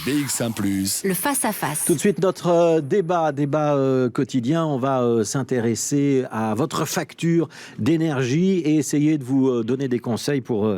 BX1+. Le face-à-face. Tout de suite, notre débat quotidien. On va s'intéresser à votre facture d'énergie et essayer de vous donner des conseils pour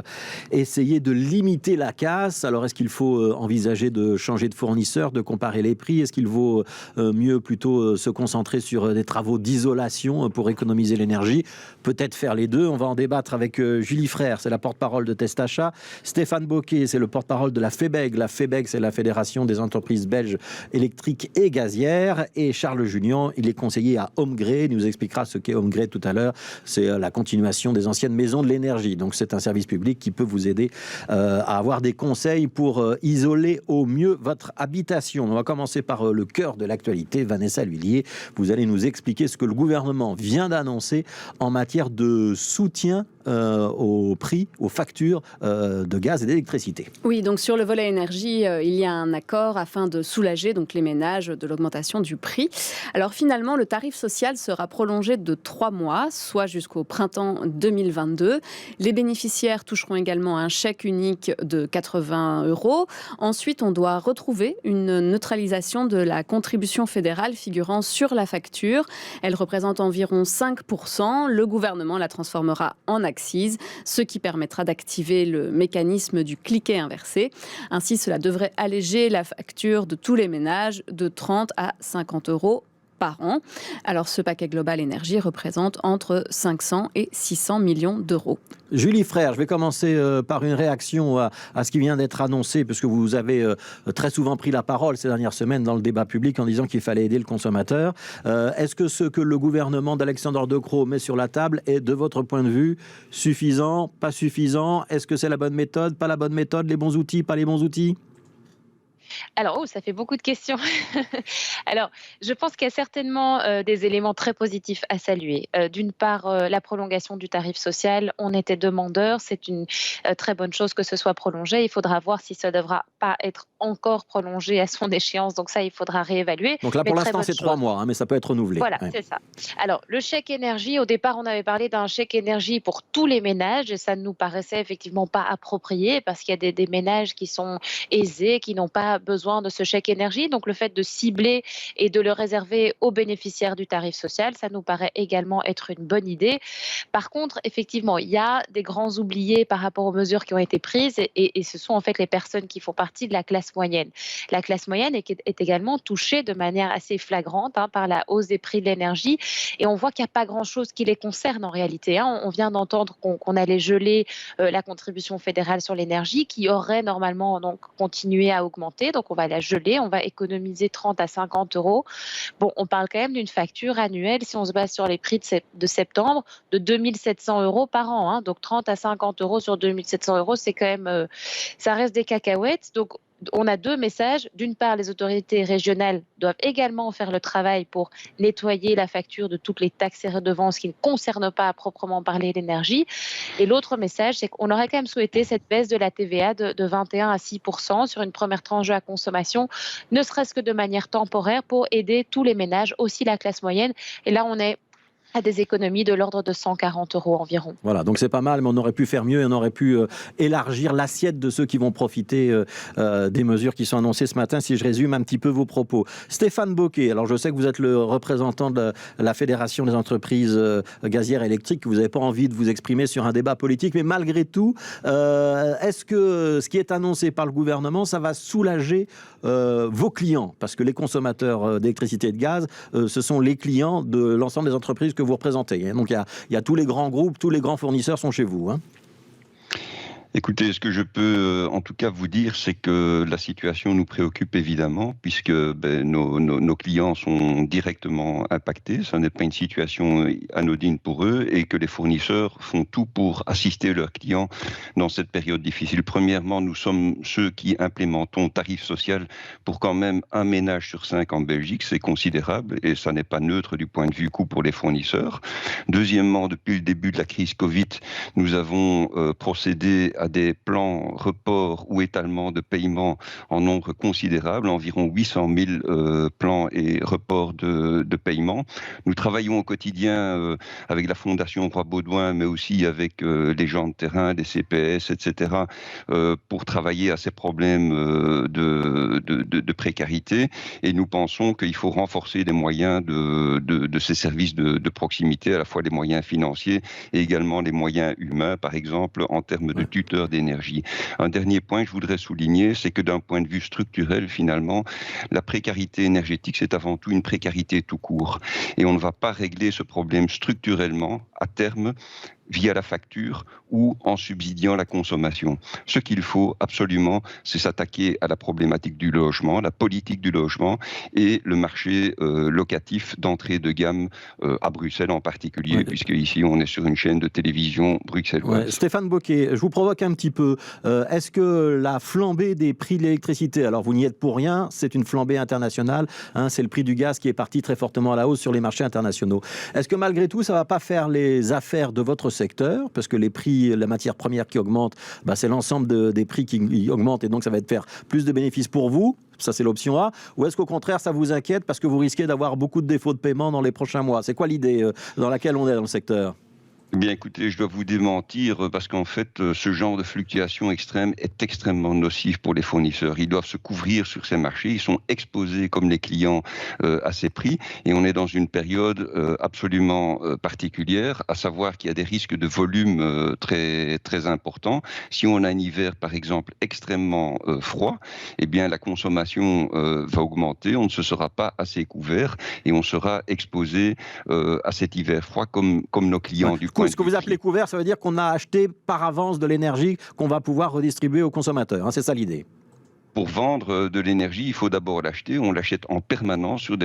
essayer de limiter la casse. Alors, est-ce qu'il faut envisager de changer de fournisseur, de comparer les prix? Est-ce qu'il vaut mieux plutôt se concentrer sur des travaux d'isolation pour économiser l'énergie? Peut-être faire les deux. On va en débattre avec Julie Frère, c'est la porte-parole de Testachat. Stéphane Bocquet, c'est le porte-parole de la FEBEG. La FEBEG, c'est la Fédération des entreprises belges électriques et gazières. Et Charles Junian, il est conseiller à Omgré. Il nous expliquera ce qu'est Omgré tout à l'heure. C'est la continuation des anciennes maisons de l'énergie. Donc c'est un service public qui peut vous aider à avoir des conseils pour isoler au mieux votre habitation. On va commencer par le cœur de l'actualité. Vanessa Lhuillier, vous allez nous expliquer ce que le gouvernement vient d'annoncer en matière de soutien aux prix, aux factures de gaz et d'électricité. Oui, donc sur le volet énergie, il y a un accord afin de soulager donc les ménages de l'augmentation du prix. Alors finalement, le tarif social sera prolongé de 3 mois, soit jusqu'au printemps 2022. Les bénéficiaires toucheront également un chèque unique de 80 €. Ensuite, on doit retrouver une neutralisation de la contribution fédérale figurant sur la facture. Elle représente environ 5%. Le gouvernement la transformera en accise, ce qui permettra d'activer le mécanisme du cliquet inversé. Ainsi, cela devrait alléger la facture de tous les ménages de 30 à 50 € par an. Alors, ce paquet global énergie représente entre 500 et 600 millions d'euros. Julie Frère, je vais commencer par une réaction à ce qui vient d'être annoncé, puisque vous avez très souvent pris la parole ces dernières semaines dans le débat public en disant qu'il fallait aider le consommateur. Est-ce que ce que le gouvernement d'Alexandre De Croo met sur la table est, de votre point de vue, suffisant, pas suffisant? Est-ce que c'est la bonne méthode, pas la bonne méthode, les bons outils, pas les bons outils? Alors, ça fait beaucoup de questions. Alors, je pense qu'il y a certainement des éléments très positifs à saluer. D'une part, la prolongation du tarif social, on était demandeurs, c'est une très bonne chose que ce soit prolongé. Il faudra voir si ça ne devra pas être encore prolongé à son échéance, donc ça, il faudra réévaluer. Donc là, pour l'instant, c'est 3 mois, hein, mais ça peut être renouvelé. Voilà, ouais. C'est ça. Alors, le chèque énergie, au départ, on avait parlé d'un chèque énergie pour tous les ménages, et ça ne nous paraissait effectivement pas approprié, parce qu'il y a des ménages qui sont aisés, qui n'ont pas besoin de ce chèque énergie. Donc, le fait de cibler et de le réserver aux bénéficiaires du tarif social, ça nous paraît également être une bonne idée. Par contre, effectivement, il y a des grands oubliés par rapport aux mesures qui ont été prises, et ce sont en fait les personnes qui font partie de la classe moyenne. La classe moyenne est également touchée de manière assez flagrante par la hausse des prix de l'énergie, et on voit qu'il n'y a pas grand-chose qui les concerne en réalité. On vient d'entendre qu'on allait geler la contribution fédérale sur l'énergie, qui aurait normalement donc continué à augmenter. Donc, on va la geler, on va économiser 30 à 50 €. Bon, on parle quand même d'une facture annuelle, si on se base sur les prix de septembre, de 2 700 € par an. Donc 30 à 50 € sur 2 700 €, c'est quand même, ça reste des cacahuètes. Donc, on a 2 messages. D'une part, les autorités régionales doivent également faire le travail pour nettoyer la facture de toutes les taxes et redevances qui ne concernent pas à proprement parler l'énergie. Et l'autre message, c'est qu'on aurait quand même souhaité cette baisse de la TVA de 21 à 6% sur une première tranche de la consommation, ne serait-ce que de manière temporaire, pour aider tous les ménages, aussi la classe moyenne. Et là, on est à des économies de l'ordre de 140 € environ. Voilà, donc c'est pas mal, mais on aurait pu faire mieux et on aurait pu élargir l'assiette de ceux qui vont profiter des mesures qui sont annoncées ce matin, si je résume un petit peu vos propos. Stéphane Bocquet, alors je sais que vous êtes le représentant de la Fédération des entreprises gazières et électriques, que vous n'avez pas envie de vous exprimer sur un débat politique, mais malgré tout, est-ce que ce qui est annoncé par le gouvernement, ça va soulager vos clients? Parce que les consommateurs d'électricité et de gaz, ce sont les clients de l'ensemble des entreprises que vous représentez. Donc il y a tous les grands groupes, tous les grands fournisseurs sont chez vous. Écoutez, ce que je peux en tout cas vous dire, c'est que la situation nous préoccupe évidemment, puisque nos clients sont directement impactés. Ce n'est pas une situation anodine pour eux, et que les fournisseurs font tout pour assister leurs clients dans cette période difficile. Premièrement, nous sommes ceux qui implémentons tarif social pour quand même un ménage sur 5 en Belgique. C'est considérable, et ça n'est pas neutre du point de vue coût pour les fournisseurs. Deuxièmement, depuis le début de la crise Covid, nous avons procédé à à des plans report ou étalement de paiement en nombre considérable, environ 800 000 plans et reports de paiement. Nous travaillons au quotidien avec la Fondation Roi-Baudouin, mais aussi avec les gens de terrain, des CPS, etc., pour travailler à ces problèmes de précarité. Et nous pensons qu'il faut renforcer les moyens de ces services de proximité, à la fois les moyens financiers et également les moyens humains, par exemple en termes de tuteurs d'énergie. Un dernier point que je voudrais souligner, c'est que d'un point de vue structurel, finalement, la précarité énergétique, c'est avant tout une précarité tout court. Et on ne va pas régler ce problème structurellement, à terme, via la facture ou en subsidiant la consommation. Ce qu'il faut absolument, c'est s'attaquer à la problématique du logement, la politique du logement et le marché locatif d'entrée de gamme à Bruxelles en particulier, puisque ici on est sur une chaîne de télévision bruxelloise. Stéphane Bocquet, je vous provoque un petit peu. Est-ce que la flambée des prix de l'électricité, alors vous n'y êtes pour rien, c'est une flambée internationale, hein, c'est le prix du gaz qui est parti très fortement à la hausse sur les marchés internationaux. Est-ce que malgré tout, ça ne va pas faire les affaires de votre secteur, parce que les prix, la matière première qui augmente, c'est l'ensemble des prix qui augmentent et donc ça va être faire plus de bénéfices pour vous? Ça, c'est l'option A. Ou est-ce qu'au contraire, ça vous inquiète parce que vous risquez d'avoir beaucoup de défauts de paiement dans les prochains mois? C'est quoi l'idée dans laquelle on est dans le secteur? Eh bien, écoutez, je dois vous démentir parce qu'en fait, ce genre de fluctuation extrême est extrêmement nocif pour les fournisseurs. Ils doivent se couvrir sur ces marchés, ils sont exposés comme les clients à ces prix et on est dans une période absolument particulière, à savoir qu'il y a des risques de volume très, très importants. Si on a un hiver, par exemple, extrêmement froid, eh bien, la consommation va augmenter, on ne se sera pas assez couvert et on sera exposé à cet hiver froid comme nos clients du coin. Ce que vous appelez couvert, ça veut dire qu'on a acheté par avance de l'énergie qu'on va pouvoir redistribuer aux consommateurs. Hein, c'est ça l'idée. Pour vendre de l'énergie, il faut d'abord l'acheter. On l'achète en permanence sur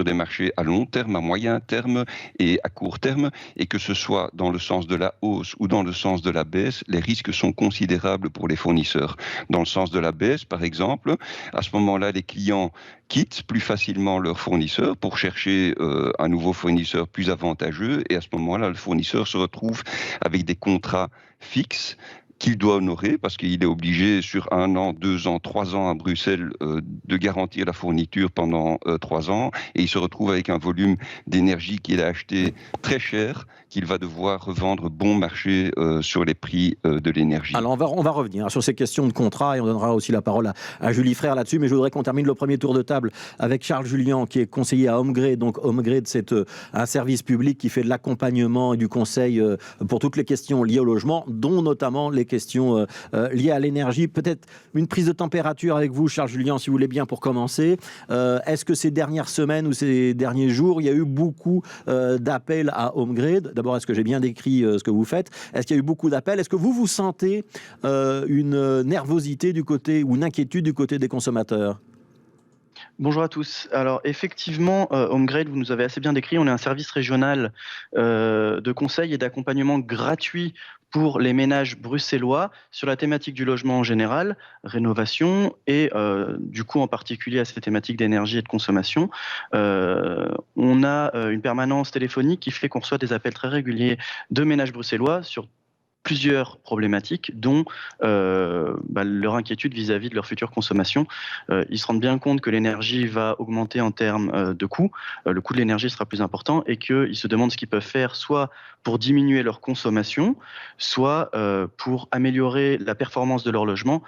des marchés à long terme, à moyen terme et à court terme. Et que ce soit dans le sens de la hausse ou dans le sens de la baisse, les risques sont considérables pour les fournisseurs. Dans le sens de la baisse, par exemple, à ce moment-là, les clients quittent plus facilement leur fournisseur pour chercher un nouveau fournisseur plus avantageux. Et à ce moment-là, le fournisseur se retrouve avec des contrats fixes qu'il doit honorer parce qu'il est obligé sur 1 an, 2 ans, 3 ans à Bruxelles de garantir la fourniture pendant 3 ans et il se retrouve avec un volume d'énergie qu'il a acheté très cher, qu'il va devoir revendre bon marché sur les prix de l'énergie. Alors on va revenir sur ces questions de contrat et on donnera aussi la parole à Julie Frère là-dessus, mais je voudrais qu'on termine le premier tour de table avec Charles Julien qui est conseiller à Homegrid. Donc Homegrid, c'est un service public qui fait de l'accompagnement et du conseil pour toutes les questions liées au logement, dont notamment les questions liées à l'énergie. Peut-être une prise de température avec vous, Charles Julien, si vous voulez bien, pour commencer. Est-ce que ces dernières semaines ou ces derniers jours, il y a eu beaucoup d'appels à Homegrid? D'abord, est-ce que j'ai bien décrit ce que vous faites? Est-ce qu'il y a eu beaucoup d'appels? Est-ce que vous sentez une nervosité du côté ou une inquiétude du côté des consommateurs? Bonjour à tous. Alors effectivement, Homegrid, vous nous avez assez bien décrit, on est un service régional de conseil et d'accompagnement gratuit pour les ménages bruxellois sur la thématique du logement en général, rénovation et du coup en particulier à cette thématique d'énergie et de consommation. On a une permanence téléphonique qui fait qu'on reçoit des appels très réguliers de ménages bruxellois sur plusieurs problématiques, dont leur inquiétude vis-à-vis de leur future consommation. Ils se rendent bien compte que l'énergie va augmenter en termes de coût, le coût de l'énergie sera plus important, et qu'ils se demandent ce qu'ils peuvent faire, soit pour diminuer leur consommation, soit pour améliorer la performance de leur logement,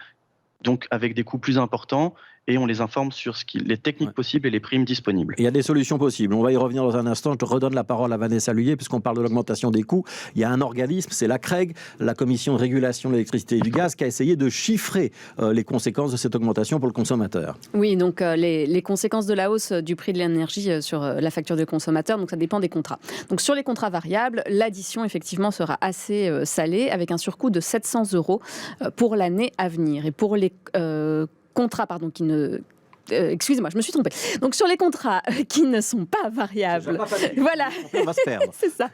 donc avec des coûts plus importants, et on les informe sur les techniques possibles et les primes disponibles. Il y a des solutions possibles. On va y revenir dans un instant. Je te redonne la parole à Vanessa Lhuillier, puisqu'on parle de l'augmentation des coûts. Il y a un organisme, c'est la CREG, la Commission de régulation de l'électricité et du gaz, qui a essayé de chiffrer les conséquences de cette augmentation pour le consommateur. Oui, donc les conséquences de la hausse du prix de l'énergie sur la facture du consommateur, donc ça dépend des contrats. Donc sur les contrats variables, l'addition effectivement sera assez salée, avec un surcoût de 700 € pour l'année à venir. Et pour les contrats excusez-moi, je me suis trompée. Donc sur les contrats qui ne sont pas variables, voilà, on va se perdre. c'est ça.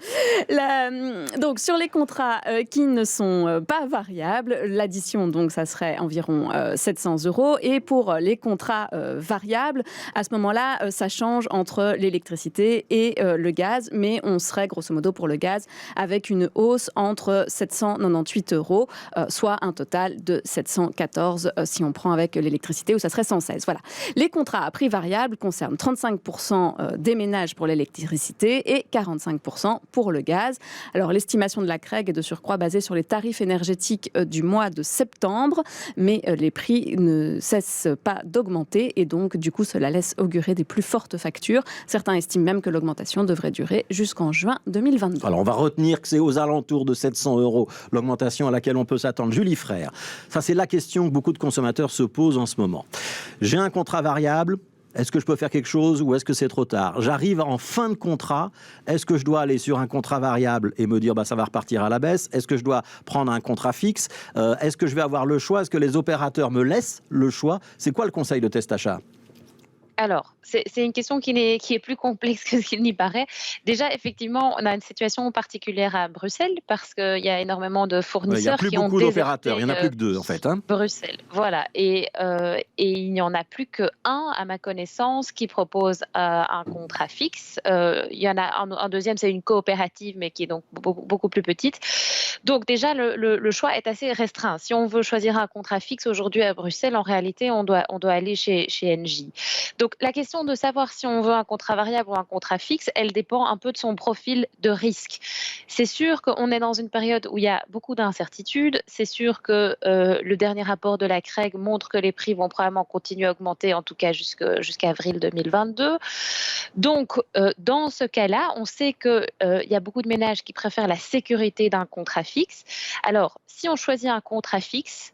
Donc sur les contrats qui ne sont pas variables, l'addition donc ça serait environ 700 €. Et pour les contrats variables, à ce moment-là, ça change entre l'électricité et le gaz, mais on serait grosso modo pour le gaz avec une hausse entre 798 €, soit un total de 714 si on prend avec l'électricité, où ça serait 116. Voilà. Les contrats à prix variable concernent 35% des ménages pour l'électricité et 45% pour le gaz. Alors l'estimation de la CREG est de surcroît basée sur les tarifs énergétiques du mois de septembre, mais les prix ne cessent pas d'augmenter et donc du coup cela laisse augurer des plus fortes factures. Certains estiment même que l'augmentation devrait durer jusqu'en juin 2022. Alors on va retenir que c'est aux alentours de 700 € l'augmentation à laquelle on peut s'attendre. Julie Frère, ça c'est la question que beaucoup de consommateurs se posent en ce moment. J'ai un contrat variable. Est-ce que je peux faire quelque chose ou est-ce que c'est trop tard? J'arrive en fin de contrat. Est-ce que je dois aller sur un contrat variable et me dire ça va repartir à la baisse? Est-ce que je dois prendre un contrat fixe? Est-ce que je vais avoir le choix? Est-ce que les opérateurs me laissent le choix? C'est quoi le conseil de Test-Achat? Alors, c'est une question qui est plus complexe que ce qu'il n'y paraît. Déjà, effectivement, on a une situation particulière à Bruxelles parce qu'il y a énormément de fournisseurs qui ont Il n'y a plus beaucoup d'opérateurs, il n'y en a plus que 2 en fait. Bruxelles, voilà. Et il n'y en a plus qu'un, à ma connaissance, qui propose un contrat fixe. Il y en a un deuxième, c'est une coopérative, mais qui est donc beaucoup plus petite. Donc déjà, le choix est assez restreint. Si on veut choisir un contrat fixe aujourd'hui à Bruxelles, en réalité, on doit aller chez Engie. Donc la question de savoir si on veut un contrat variable ou un contrat fixe, elle dépend un peu de son profil de risque. C'est sûr qu'on est dans une période où il y a beaucoup d'incertitudes. C'est sûr que le dernier rapport de la CREG montre que les prix vont probablement continuer à augmenter, en tout cas jusqu'à avril 2022. Donc dans ce cas-là, on sait qu'il y a beaucoup de ménages qui préfèrent la sécurité d'un contrat fixe. Alors si on choisit un contrat fixe,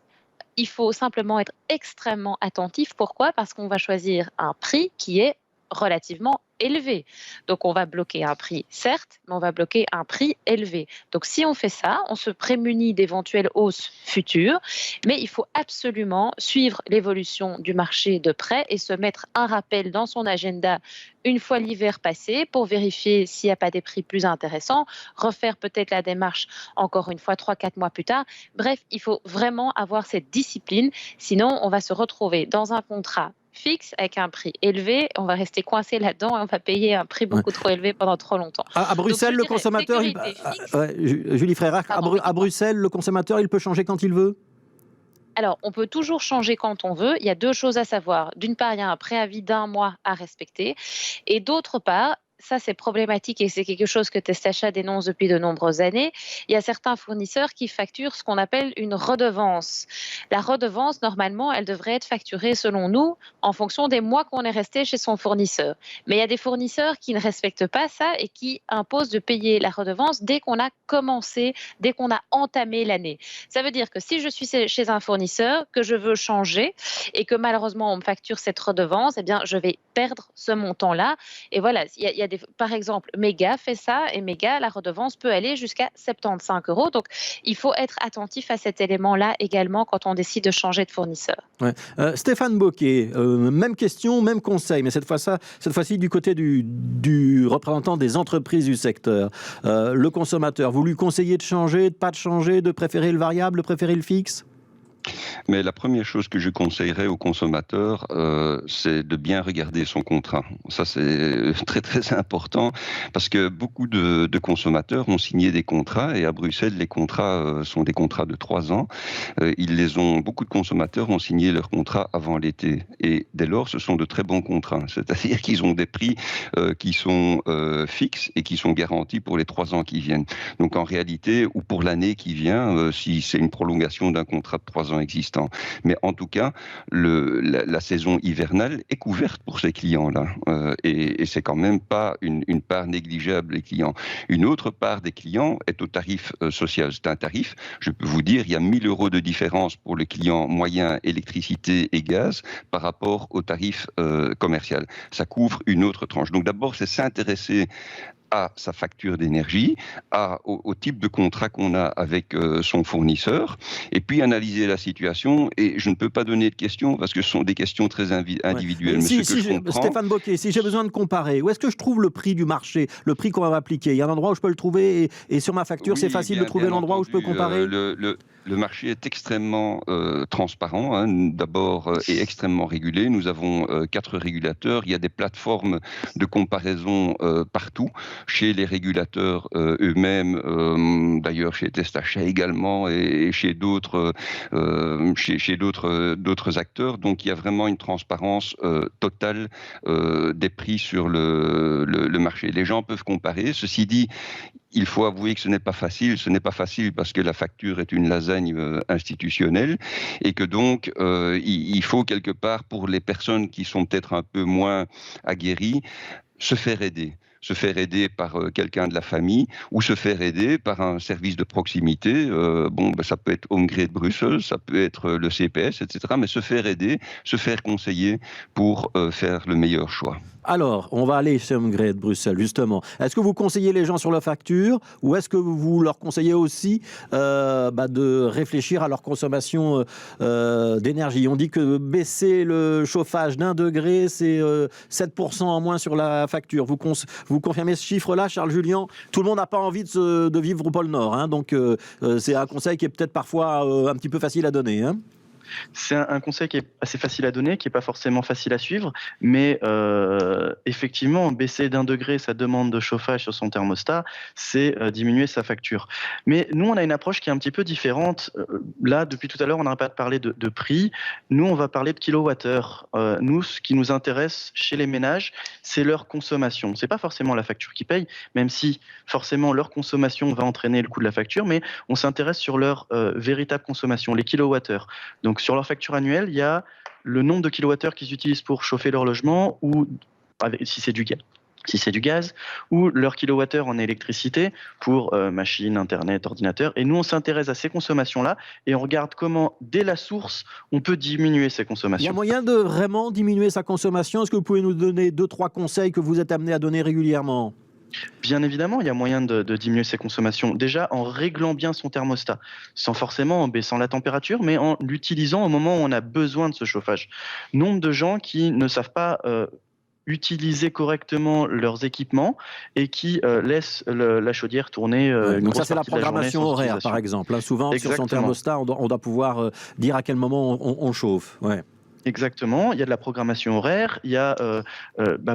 il faut simplement être extrêmement attentif. Pourquoi? Parce qu'on va choisir un prix qui est relativement élevé. Donc on va bloquer un prix, certes, mais on va bloquer un prix élevé. Donc si on fait ça, on se prémunit d'éventuelles hausses futures, mais il faut absolument suivre l'évolution du marché de près et se mettre un rappel dans son agenda une fois l'hiver passé pour vérifier s'il n'y a pas des prix plus intéressants, refaire peut-être la démarche encore une fois 3-4 mois plus tard. Bref, il faut vraiment avoir cette discipline, sinon on va se retrouver dans un contrat fixe avec un prix élevé, on va rester coincé là-dedans et on va payer un prix beaucoup trop élevé pendant trop longtemps. À Bruxelles, le consommateur, Julie Frère, à Bruxelles, le consommateur, il peut changer quand il veut? Alors, on peut toujours changer quand on veut. Il y a 2 choses à savoir. D'une part, il y a un préavis d'1 mois à respecter. Et d'autre part, ça c'est problématique et c'est quelque chose que Test-Achat dénonce depuis de nombreuses années. Il y a certains fournisseurs qui facturent ce qu'on appelle une redevance. La redevance, normalement, elle devrait être facturée selon nous en fonction des mois qu'on est resté chez son fournisseur. Mais il y a des fournisseurs qui ne respectent pas ça et qui imposent de payer la redevance dès qu'on a commencé, dès qu'on a entamé l'année. Ça veut dire que si je suis chez un fournisseur, que je veux changer et que malheureusement on me facture cette redevance, eh bien je vais perdre ce montant-là. Et voilà, il y a par exemple, Mega fait ça et Mega, la redevance peut aller jusqu'à 75 €. Donc, il faut être attentif à cet élément-là également quand on décide de changer de fournisseur. Ouais. Stéphane Bocquet, même question, même conseil, mais cette fois-ci du côté du représentant des entreprises du secteur. Le consommateur, vous lui conseillez de changer, de pas de changer, de préférer le variable, de préférer le fixe? Mais la première chose que je conseillerais aux consommateurs, c'est de bien regarder son contrat. Ça, c'est très, très important parce que beaucoup de consommateurs ont signé des contrats et à Bruxelles, les contrats sont des contrats de 3 ans. Beaucoup de consommateurs ont signé leurs contrats avant l'été et dès lors, ce sont de très bons contrats. C'est-à-dire qu'ils ont des prix qui sont fixes et qui sont garantis pour les 3 ans qui viennent. Donc en réalité, ou pour l'année qui vient, si c'est une prolongation d'un contrat de 3 ans existant. Mais en tout cas, la saison hivernale est couverte pour ces clients-là. Et c'est quand même pas une part négligeable des clients. Une autre part des clients est au tarif social. C'est un tarif, je peux vous dire, il y a 1 000 € de différence pour le client moyen électricité et gaz par rapport au tarif commercial. Ça couvre une autre tranche. Donc d'abord, c'est s'intéresser à sa facture d'énergie, au type de contrat qu'on a avec son fournisseur, et puis analyser la situation. Et je ne peux pas donner de questions parce que ce sont des questions très individuelles. Ouais. Mais Stéphane Bocquet, si j'ai besoin de comparer, où est-ce que je trouve le prix du marché, le prix qu'on va appliquer? Il y a un endroit où je peux le trouver et sur ma facture, c'est facile de trouver l'endroit où je peux comparer? Le marché est extrêmement transparent, hein, d'abord, et extrêmement régulé. Nous avons 4 régulateurs. Il y a des plateformes de comparaison partout, chez les régulateurs eux-mêmes, d'ailleurs chez Testachat également, et chez d'autres d'autres acteurs. Donc il y a vraiment une transparence totale des prix sur le marché. Les gens peuvent comparer. Ceci dit, il faut avouer que ce n'est pas facile. Ce n'est pas facile parce que la facture est une lasagne institutionnelle et que donc il faut quelque part, pour les personnes qui sont peut-être un peu moins aguerries, se faire aider. Se faire aider par quelqu'un de la famille ou se faire aider par un service de proximité. Ça peut être HomeGrid Bruxelles, ça peut être le CPS, etc. Mais se faire aider, se faire conseiller pour faire le meilleur choix. Alors, on va aller chez HomeGrid Bruxelles, justement. Est-ce que vous conseillez les gens sur la facture ou est-ce que vous leur conseillez aussi de réfléchir à leur consommation d'énergie? On dit que baisser le chauffage d'1 degré, c'est 7% en moins sur la facture. Vous confirmez ce chiffre-là, Charles Julien? Tout le monde n'a pas envie de vivre au pôle Nord, hein, donc c'est un conseil qui est peut-être parfois un petit peu facile à donner, hein. C'est un conseil qui est assez facile à donner, qui n'est pas forcément facile à suivre, mais effectivement, baisser d'1 degré sa demande de chauffage sur son thermostat, c'est diminuer sa facture. Mais nous, on a une approche qui est un petit peu différente. Là, depuis tout à l'heure, on n'arrête pas de parler de prix. Nous, on va parler de kilowattheure. Nous, ce qui nous intéresse chez les ménages, c'est leur consommation. Ce n'est pas forcément la facture qui paye, même si forcément leur consommation va entraîner le coût de la facture, mais on s'intéresse sur leur véritable consommation, les kilowattheures. Donc, sur leur facture annuelle, il y a le nombre de kilowattheures qu'ils utilisent pour chauffer leur logement, ou si c'est du gaz, ou leur kilowattheure en électricité pour machines, internet, ordinateur. Et nous, on s'intéresse à ces consommations-là et on regarde comment, dès la source, on peut diminuer ces consommations. Il y a moyen de vraiment diminuer sa consommation? Est-ce que vous pouvez nous donner 2-3 conseils que vous êtes amené à donner régulièrement? Bien évidemment, il y a moyen de diminuer ses consommations. Déjà, en réglant bien son thermostat, sans forcément en baissant la température, mais en l'utilisant au moment où on a besoin de ce chauffage. Nombre de gens qui ne savent pas utiliser correctement leurs équipements et qui laissent la chaudière tourner. Donc ça, c'est la programmation horaire, par exemple. Hein, souvent, exactement. Sur son thermostat, on doit pouvoir dire à quel moment on chauffe. Ouais. Exactement, il y a de la programmation horaire, il y a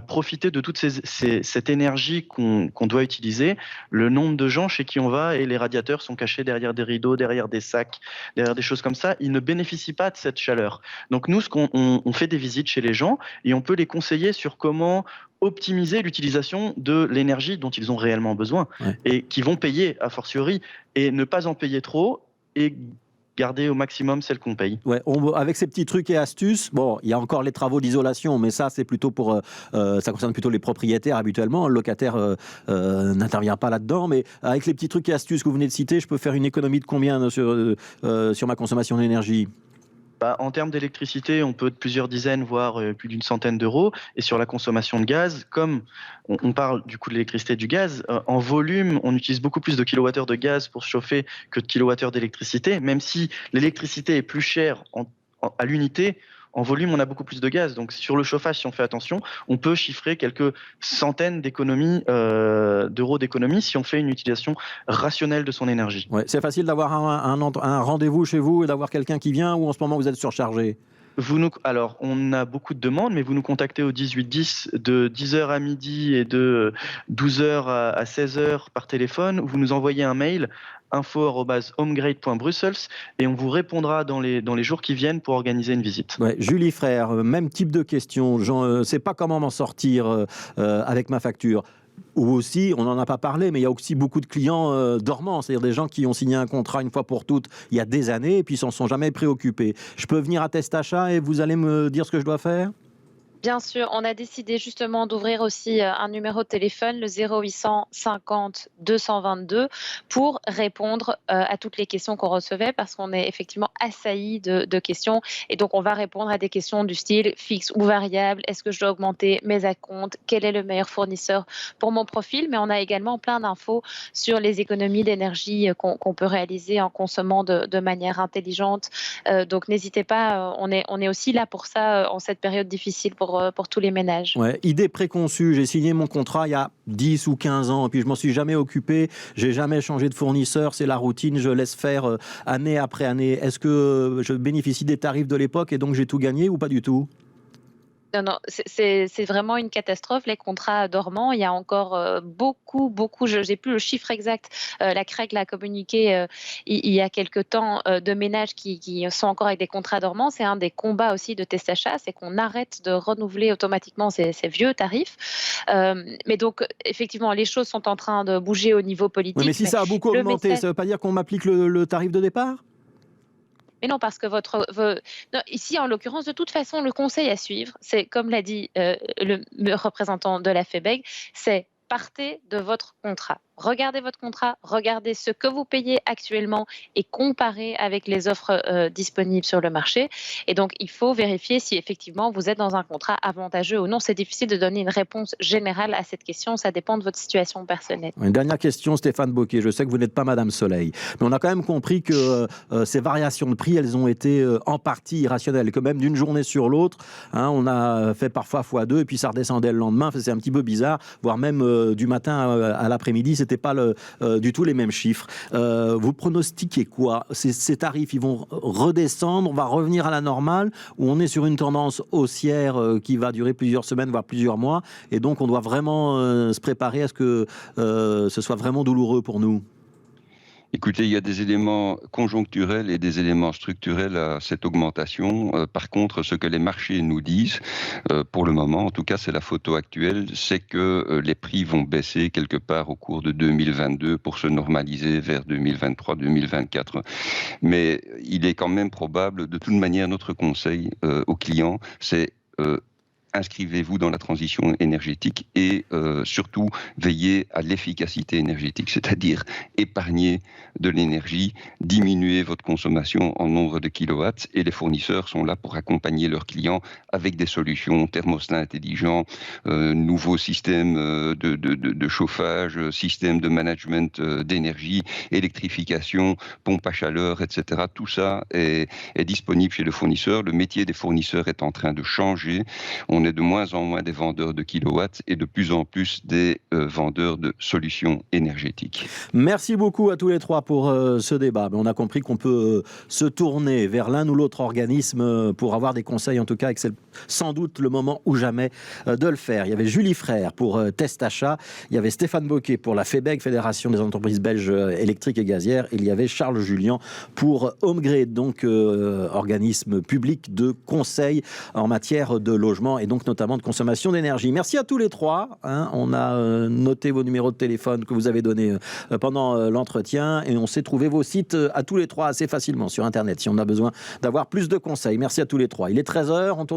profiter de toute cette énergie qu'on doit utiliser, le nombre de gens chez qui on va et les radiateurs sont cachés derrière des rideaux, derrière des sacs, derrière des choses comme ça, ils ne bénéficient pas de cette chaleur. Donc nous, on fait des visites chez les gens et on peut les conseiller sur comment optimiser l'utilisation de l'énergie dont ils ont réellement besoin et qui vont payer a fortiori et ne pas en payer trop et garder au maximum celle qu'on paye. Ouais, avec ces petits trucs et astuces, bon, il y a encore les travaux d'isolation, mais ça, c'est plutôt pour, ça concerne plutôt les propriétaires habituellement. Le locataire n'intervient pas là-dedans, mais avec les petits trucs et astuces que vous venez de citer, je peux faire une économie de combien sur ma consommation d'énergie? En termes d'électricité, on peut de plusieurs dizaines, voire plus d'une centaine d'euros. Et sur la consommation de gaz, comme on parle du coût de l'électricité et du gaz, en volume, on utilise beaucoup plus de kilowattheures de gaz pour se chauffer que de kilowattheures d'électricité. Même si l'électricité est plus chère à l'unité, en volume, on a beaucoup plus de gaz. Donc, sur le chauffage, si on fait attention, on peut chiffrer quelques centaines d'euros d'économie si on fait une utilisation rationnelle de son énergie. Ouais, c'est facile d'avoir un rendez-vous chez vous et d'avoir quelqu'un qui vient ou en ce moment vous êtes surchargé? Alors, on a beaucoup de demandes, mais vous nous contactez au 1810 de 10h à midi et de 12h à 16h par téléphone. Vous nous envoyez un mail info@homegrid.brussels et on vous répondra dans les jours qui viennent pour organiser une visite. Ouais, Julie Frère, même type de question. Je ne sais pas comment m'en sortir avec ma facture. Ou aussi, on n'en a pas parlé, mais il y a aussi beaucoup de clients dormants, c'est-à-dire des gens qui ont signé un contrat une fois pour toutes il y a des années et puis ils s'en sont jamais préoccupés. Je peux venir à Testachat et vous allez me dire ce que je dois faire ? Bien sûr, on a décidé justement d'ouvrir aussi un numéro de téléphone, le 0800 50 222, pour répondre à toutes les questions qu'on recevait, parce qu'on est effectivement assailli de questions. Et donc, on va répondre à des questions du style fixe ou variable. Est-ce que je dois augmenter mes acomptes? Quel est le meilleur fournisseur pour mon profil? Mais on a également plein d'infos sur les économies d'énergie qu'on peut réaliser en consommant de manière intelligente. Donc, n'hésitez pas, on est aussi là pour ça en cette période difficile pour tous les ménages. Ouais, idée préconçue, j'ai signé mon contrat il y a 10 ou 15 ans, et puis je m'en suis jamais occupé, j'ai jamais changé de fournisseur, c'est la routine, je laisse faire année après année. Est-ce que je bénéficie des tarifs de l'époque et donc j'ai tout gagné ou pas du tout? Non, non, c'est vraiment une catastrophe, les contrats dormants. Il y a encore beaucoup, je n'ai plus le chiffre exact. La CREG l'a communiqué il y a quelque temps, de ménages qui sont encore avec des contrats dormants. C'est un des combats aussi de Testachat, c'est qu'on arrête de renouveler automatiquement ces vieux tarifs. Mais donc, effectivement, les choses sont en train de bouger au niveau politique. Oui, mais si ça a beaucoup augmenté, ça ne veut pas dire qu'on m'applique le tarif de départ? Mais non, parce que non, ici, en l'occurrence, de toute façon, le conseil à suivre, c'est, comme l'a dit le représentant de la FEBEG, c'est partez de votre contrat. Regardez votre contrat, regardez ce que vous payez actuellement et comparez avec les offres disponibles sur le marché. Et donc, il faut vérifier si effectivement vous êtes dans un contrat avantageux ou non. C'est difficile de donner une réponse générale à cette question. Ça dépend de votre situation personnelle. Une dernière question, Stéphane Bocquet. Je sais que vous n'êtes pas Madame Soleil, mais on a quand même compris que ces variations de prix, elles ont été en partie irrationnelles, que même d'une journée sur l'autre, hein, on a fait parfois x2 et puis ça redescendait le lendemain. C'est un petit peu bizarre, voire même du matin à l'après-midi, c'était pas du tout les mêmes chiffres. Vous pronostiquez quoi? Ces tarifs, ils vont redescendre, on va revenir à la normale, ou on est sur une tendance haussière qui va durer plusieurs semaines, voire plusieurs mois, et donc on doit vraiment se préparer à ce que ce soit vraiment douloureux pour nous? Écoutez, il y a des éléments conjoncturels et des éléments structurels à cette augmentation. Par contre, ce que les marchés nous disent, pour le moment, en tout cas c'est la photo actuelle, c'est que les prix vont baisser quelque part au cours de 2022 pour se normaliser vers 2023-2024. Mais il est quand même probable, de toute manière, notre conseil aux clients, c'est inscrivez-vous dans la transition énergétique et surtout veillez à l'efficacité énergétique, c'est-à-dire épargner de l'énergie, diminuer votre consommation en nombre de kilowatts, et les fournisseurs sont là pour accompagner leurs clients avec des solutions, thermostats intelligents, nouveaux systèmes de chauffage, systèmes de management d'énergie, électrification, pompe à chaleur, etc. Tout ça est disponible chez le fournisseur. Le métier des fournisseurs est en train de changer. On est de moins en moins des vendeurs de kilowatts et de plus en plus des vendeurs de solutions énergétiques. Merci beaucoup à tous les trois pour ce débat. Mais on a compris qu'on peut se tourner vers l'un ou l'autre organisme pour avoir des conseils, en tout cas, et que c'est sans doute le moment ou jamais de le faire. Il y avait Julie Frère pour Testachat, il y avait Stéphane Bocquet pour la FEBEG, Fédération des entreprises belges électriques et gazières, et il y avait Charles Julien pour HomeGrid, donc organisme public de conseil en matière de logement et donc notamment de consommation d'énergie. Merci à tous les trois. Hein. On a noté vos numéros de téléphone que vous avez donnés pendant l'entretien et on sait trouver vos sites à tous les trois assez facilement sur Internet si on a besoin d'avoir plus de conseils. Merci à tous les trois. Il est 13h, on tourne